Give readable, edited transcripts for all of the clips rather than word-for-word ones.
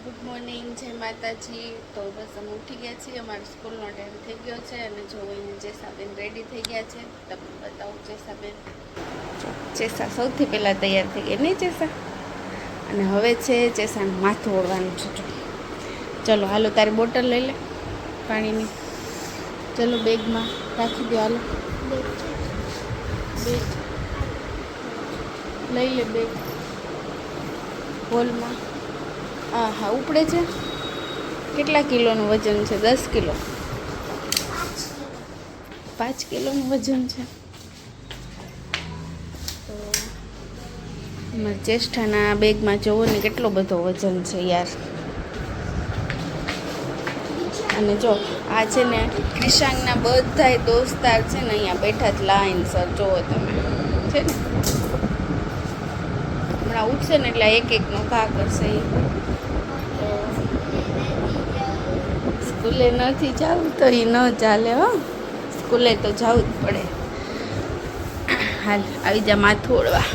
Good morning, જય માતાજી. તો બસ અમે ઉઠી ગયા છીએ, અમારો સ્કૂલનો ટાઈમ થઈ ગયો છે અને જો એને જેસાબેન રેડી થઈ ગયા છે. તમને બતાવું જેસાબેન. જેસા સૌથી પહેલાં તૈયાર થઈ ગઈ નહીં જેસા? અને હવે છે જેસાનું માથું ઓળવાનું છે. ચલો હાલો, તારી બોટલ લઈ લે પાણીની. ચલો બેગમાં રાખી દો. હાલો બેગ લઈ લે, બેગ હોલમાં. હા ઉપડે છે. કેટલા કિલોનું વજન છે? 10 કિલો. 5 કિલોનું વજન છે. તો અમારા જ્યેષ્ઠાના બેગમાં જોવો ને કેટલો બધો વજન છે યાર. અને જો આ છે ને ક્રિશાંગના બધાય દોસ્તાર છે ને અહીંયા બેઠા જ લાઈન સર. જોવો તમે છે ને, હમણાં ઉઠશે ને એટલે એક એકનો ઘા કરશે. સ્કૂલે નથી જવું તો એ ન ચાલે હો. સ્કૂલે તો જવું જ પડે. હાલ આવી જા માથું ઓળવા.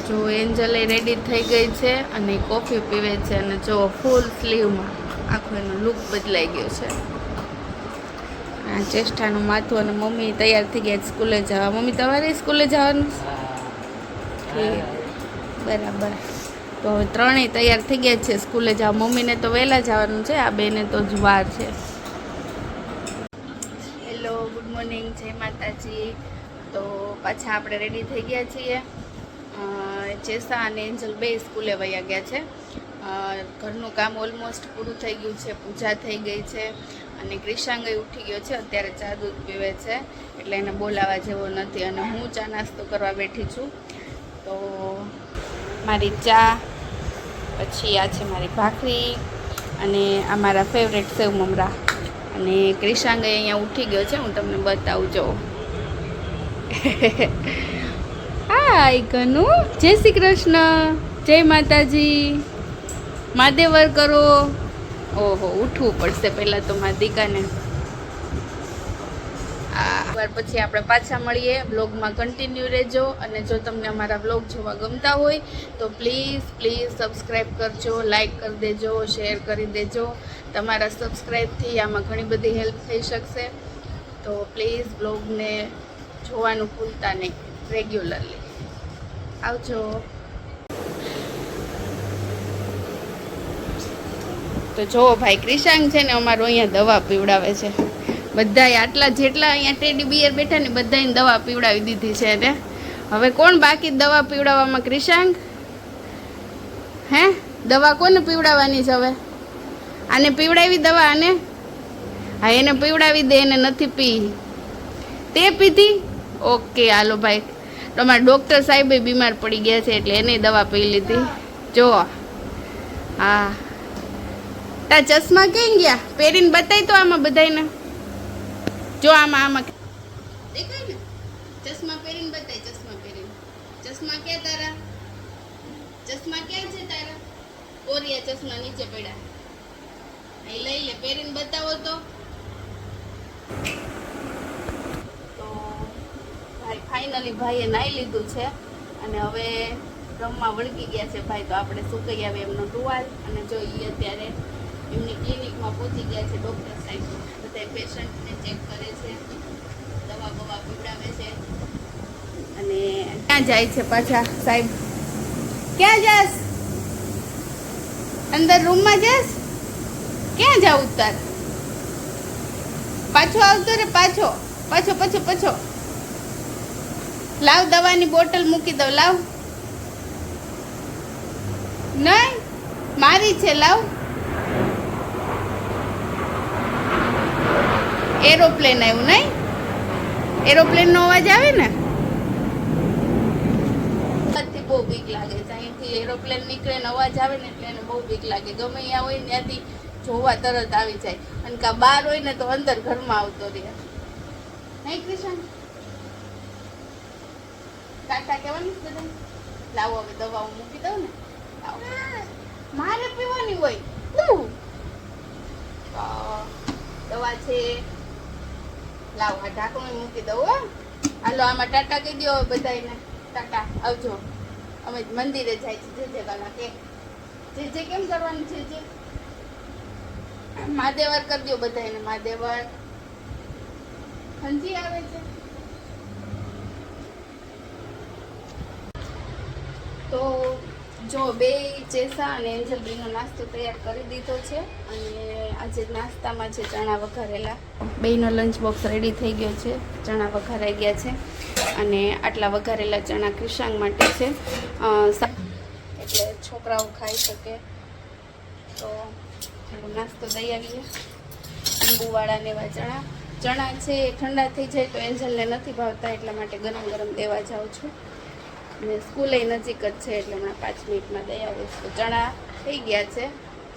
જો એન્જલ રેડી થઈ ગઈ છે અને કોફી પીવે છે અને જો ફૂલ સ્લીવમાં આખો એનો લુક બદલાઈ ગયો છે. આ ચેષ્ટાનું માથું અને મમ્મી તૈયાર થઈ ગયા સ્કૂલે જવા. મમ્મી તમારે સ્કૂલે જવાનું? બરાબર. તો હવે ત્રણેય તૈયાર થઈ ગયા છે સ્કૂલે જવા. મમ્મીને તો વહેલા જવાનું છે, આ બેને તો જ વાર છે. હેલો, ગુડ મોર્નિંગ, જય માતાજી. તો પાછા આપણે રેડી થઈ ગયા છીએ. જેસા અને એન્જલ બે સ્કૂલે વયા ગયા છે. ઘરનું કામ ઓલમોસ્ટ પૂરું થઈ ગયું છે. પૂજા થઈ ગઈ છે અને ક્રિશાંગ ઉઠી ગયો છે. અત્યારે ચા દૂધ પીવે છે એટલે એને બોલાવા જેવો નથી. અને હું ચા નાસ્તો કરવા બેઠી છું. તો મારી ચા, પછી આ છે મારી ભાખરી અને આ મારા ફેવરેટ સેવ મમરા. અને ક્રિશાંગ અહીંયા ઉઠી ગયો છે, હું તમને બતાવું. જો હાય કનુ, જય શ્રી કૃષ્ણ, જય માતાજી. માદેવર કરો. ઓહો, ઉઠવું પડશે પહેલાં તો મારા દીકાને. વાર પછી આપણે પાછા મળીએ. બ્લોગમાં કન્ટિન્યુ રહેજો. અને જો તમને અમારા બ્લોગ જોવા ગમતા હોય તો પ્લીઝ સબસ્ક્રાઈબ કરજો, લાઈક કરી દેજો, શેર કરી દેજો. તમારા સબસ્ક્રાઈબથી આમાં ઘણી બધી હેલ્પ થઈ શકશે. તો પ્લીઝ બ્લોગને જોવાનું ભૂલતા નહીં રેગ્યુલરલી. આવજો. તો જુઓ ભાઈ, ક્રિશાંગ છે ને અમારું અહીંયા દવા પીવડાવે છે. બધાય આટલા જેટલા અહીંયા ટેડી બિયર બેઠા ને બધાને દવા પીવડાવી દીધી છે. ને હવે કોણ બાકી દવા પીવડાવવામાં? ક્રિશાંગ, હે દવા કોને પીવડાવવાની છે હવે? આને પીવડાવી દવા? આને? હા, એને પીવડાવી દે. એને નથી પી. તે પીધી? ઓકે હાલો ભાઈ. તમારા ડૉક્ટર સાહેબે બીમાર પડી ગયા છે એટલે એને દવા પી લીધી. જો હા, તા ચશ્મા ક્યાં ગયા? પહેરીને બતાવી તો આમાં બધાને. જો આમાં દેખાય ને? ચશ્મા પહેરીને બતાય. ચશ્મા પહેરીને. ચશ્મા ક્યાં તારા? ચશ્મા ક્યાં છે તારા? કોરિયા ચશ્મા નીચે પડ્યા. અહીં લઈ લે, પહેરીને બતાવો તો. ફાઇનલી ભાઈએ નાહી લીધું છે અને હવે રમવા વળગી ગયા છે ભાઈ. તો આપણે સુકાઈ આવે એમનો ટુવાલ. અને જો એ અત્યારે એમની ક્લિનિકમાં પહોંચી ગયા છે. ડૉક્ટર સાહેબ બધા પેશન્ટને ચેક કરે છે, દવા બવા પીવડાવે છે. અને ક્યાં જાય છે પાછા સાહેબ? ક્યાં જાસ? અંદર રૂમમાં જાસ? ક્યાં જાવ તાર? પાછો આવતો રે, પાછો પાછો પાછો પાછો. લાવ, દવાની બોટલ મૂકી દઉં. લાવ. નહીં, મારી છે. લાવ. એરોપ્લેન આવ્યું નહીં? એરોપ્લેનનો અવાજ આવે ને? બહુ બીક લાગે છે. અહીંથી એરોપ્લેન નીકળે ને અવાજ આવે ને એટલે એને બહુ બીક લાગે. ગમે ત્યાં હોય ને ત્યાંથી જોવા તરત આવી જાય. અને કા બહાર હોય ને તો અંદર ઘરમાં આવતો રહે. નહીં ક્રિશન? ટાટા કહેવાનું છે બધા. લાવો હવે દવાઓ મૂકી દઉં ને. લાવો. મારે પીવાની હોય. દવા છે. લાવો આ ઢાંકણું મૂકી દઉં હો. હાલો આમાં ટાટા કહી દો બધાને. ટાટા આવજો. અમે મંદિરે જાય છે જે ગાલા કે જે કેમ કરવાનું છે જે મહાદેવર કરી દો બધાને. મહાદેવર હંજી આવે છે. તો જો બે ચેસા અને એન્જલ બેનો નાસ્તો તૈયાર કરી દીધો છે. અને આજે નાસ્તામાં છે ચણા વઘારેલા. બેનો લંચ બોક્સ રેડી થઈ ગયો છે. ચણા વઘારાઈ ગયા છે. અને આટલા વઘારેલા ચણા ક્રિશાંગ માટે છે, એટલે છોકરાઓ ખાઈ શકે. તો નાસ્તો દઈ આવીએ. લીંબુવાળા ને એવા ચણા છે એ ઠંડા થઈ જાય તો એન્જલને નથી ભાવતા, એટલા માટે ગરમ ગરમ દેવા જાઉં છું. અને સ્કૂલે નજીક જ છે એટલે હમણાં 5 મિનિટમાં દઈ આવીશ. તો ચણા થઈ ગયા છે.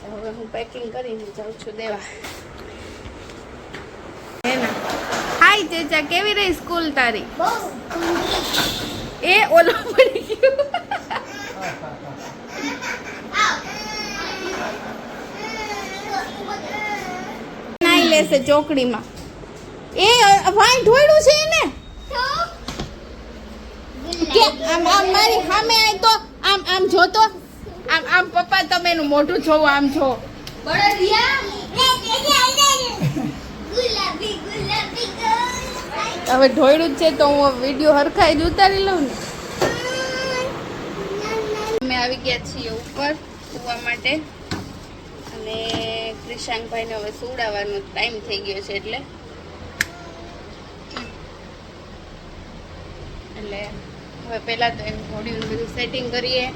હવે હું પેકિંગ કરીને જાઉં છું દેવા. હાય ચેચા, કેવી રહી સ્કૂલ તારી? એ ઓલો પડી ગયો. નાઈ લેશે ચોકડીમાં. એ વાઈ ઢોળ્યું છે એને. કે આમ મારી સામે આય તો આમ જોતો. આમ પપ્પા તમે એનું મોઢું જોવો. આમ જો હવે ઢોળ્યું જ છે તો હું વિડીયો હરખાઈ જ ઉતારી લઉં ને. અમે આવી ગયા છીએ ઉપર સુવા માટે. અને ક્રિશાંકભાઈને હવે સુવડાવવાનો ટાઈમ થઈ ગયો છે એટલે હવે પહેલાં તો એમ ઘોડીનું બધું સેટિંગ કરીએ.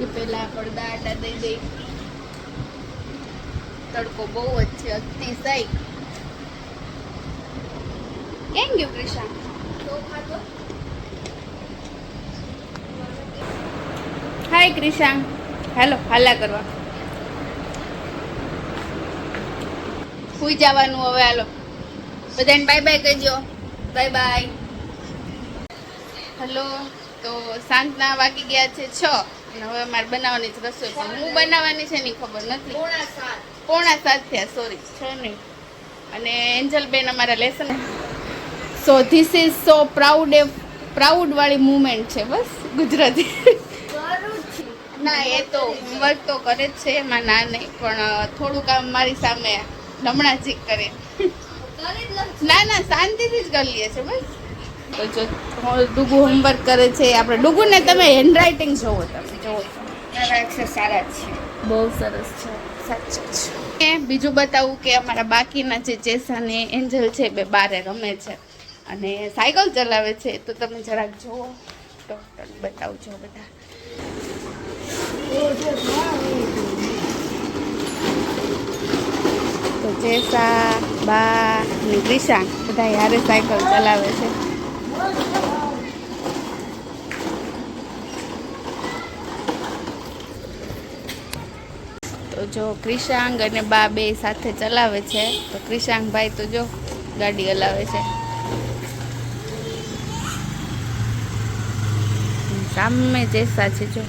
એ પહેલાં પડદા આટા દઈ દઈ. તડકો બહુ જ છે, અતિશય. કેમ ગયું ક્રિશાંક? હાય ક્રિશાંક, હાલો હાલા કરવા. સુઈ જવાનું હવે. હાલો બધાને બાય બાય કહેજો. Bye bye. હલો, તો સાંજના વાગી ગયા છે 6 અને હવે અમારે બનાવવાની જ રસોઈ. પણ હું બનાવવાની છે ને ખબર નથી. 6:45 થયા, સોરી 6 નહીં. અને એન્જલબેન અમારા lesson. So this is so proud વાળી મુમેન્ટ છે. બસ ગુજરાતી ના, એ તો હોમવર્ક તો કરે જ છે, એમાં ના નહીં. પણ થોડું કામ મારી સામે નમણાજી કરે. ના શાંતિથી જ કરી લઈએ છે બસ. તો જો ડુગુ હોમવર્ક કરે છે. આપણે ડુગુને તમે હેન્ડરાઇટિંગ જોવો, તમે જોવો સારા છે, બહુ સરસ છે, સાચું છે. બીજું બતાવું કે અમારા બાકીના જે ચેસા ને એન્જલ છે બે બારે રમે છે અને સાયકલ ચલાવે છે. તો તમે જરાક જુઓ તો બતાવજો બધા. તો ચેસા, બા ને ક્રિશાંક બધા યારે સાયકલ ચલાવે છે. તો જો ક્રિશાંક અને બા બે સાથે ચલાવે છે. તો ક્રિશાંક ભાઈ તો જો ગાડી હલાવે છે. સામે ચેસા છે જો.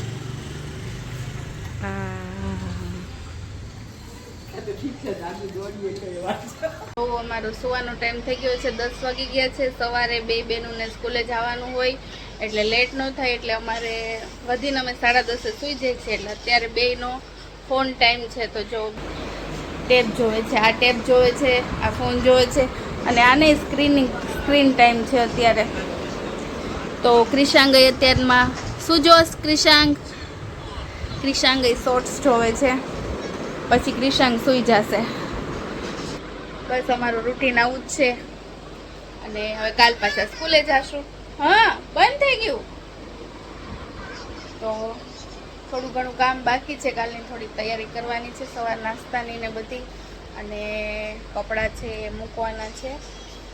તો અમારો સુવાનો ટાઈમ થઈ ગયો છે, 10 વાગી ગયા છે. સવારે બે બહેનોને સ્કૂલે જવાનું હોય એટલે લેટ ન થાય, એટલે અમારે વધીને અમે 10:30 સૂઈ જઈએ છીએ. એટલે અત્યારે બેયનો ફોન ટાઈમ છે. તો જો ટેપ જોવે છે, આ ટેપ જોવે છે, આ ફોન જોવે છે અને આને સ્ક્રીન ટાઈમ છે અત્યારે. તો ક્રિશાંગઈ અત્યારમાં શું જોશ? ક્રિશાંગઈ શોર્ટ્સ જોવે છે. પછી ક્રિશાંગ સૂઈ જશે. બસ અમારું રૂટીન આવું જ છે. અને હવે કાલ પાછા સ્કૂલે જશું. હા, બંધ થઈ ગયું. તો થોડું ઘણું કામ બાકી છે. કાલની થોડી તૈયારી કરવાની છે, સવાર નાસ્તાની ને બધી. અને કપડાં છે એ મૂકવાના છે.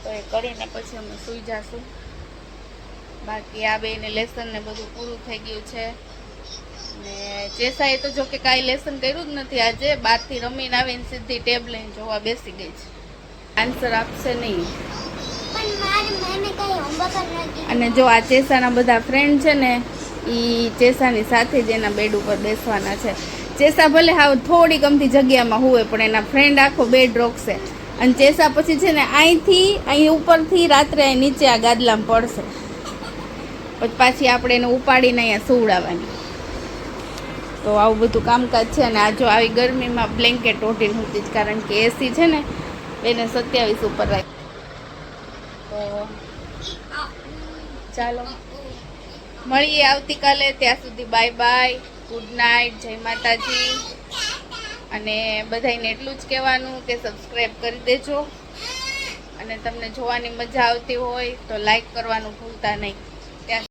તો એ કરીને પછી અમે સૂઈ જશું. બાકી આ બેને લેસન ને બધું પૂરું થઈ ગયું છે. ને ચેસાએ તો જો કે કાંઈ લેસન કર્યું જ નથી આજે. બહારથી રમીને આવીને સીધી ટેબ લઈને જોવા બેસી ગઈ છે. આન્સર આપશે નહીં. અને જો આ ચેસાના બધા ફ્રેન્ડ છે ને એ ચેસાની સાથે જ એના બેડ ઉપર બેસવાના છે. ચેસા ભલે હાવ થોડીક અમથી જગ્યામાં હોય પણ એના ફ્રેન્ડ આખો બેડ રોકશે. અને ચેસા પછી છે ને અહીં ઉપરથી રાત્રે અહીં નીચે આ ગાદલામાં પડશે. પછી પાછી આપણે એને ઉપાડીને અહીંયા સુવડાવવાની. તો આવું બધું કામકાજ છે. અને આ જો આવી ગરમીમાં બ્લેન્કેટ ઓઢીને હોતી જ, કારણ કે એસી છે ને એને 27 ઉપર રાખી. તો ચાલો મળીએ આવતીકાલે. ત્યાં સુધી બાય બાય, ગુડ નાઇટ, જય માતાજી. અને બધાને એટલું જ કહેવાનું કે સબસ્ક્રાઈબ કરી દેજો. અને તમને જોવાની મજા આવતી હોય તો લાઈક કરવાનું ભૂલતા નહીં.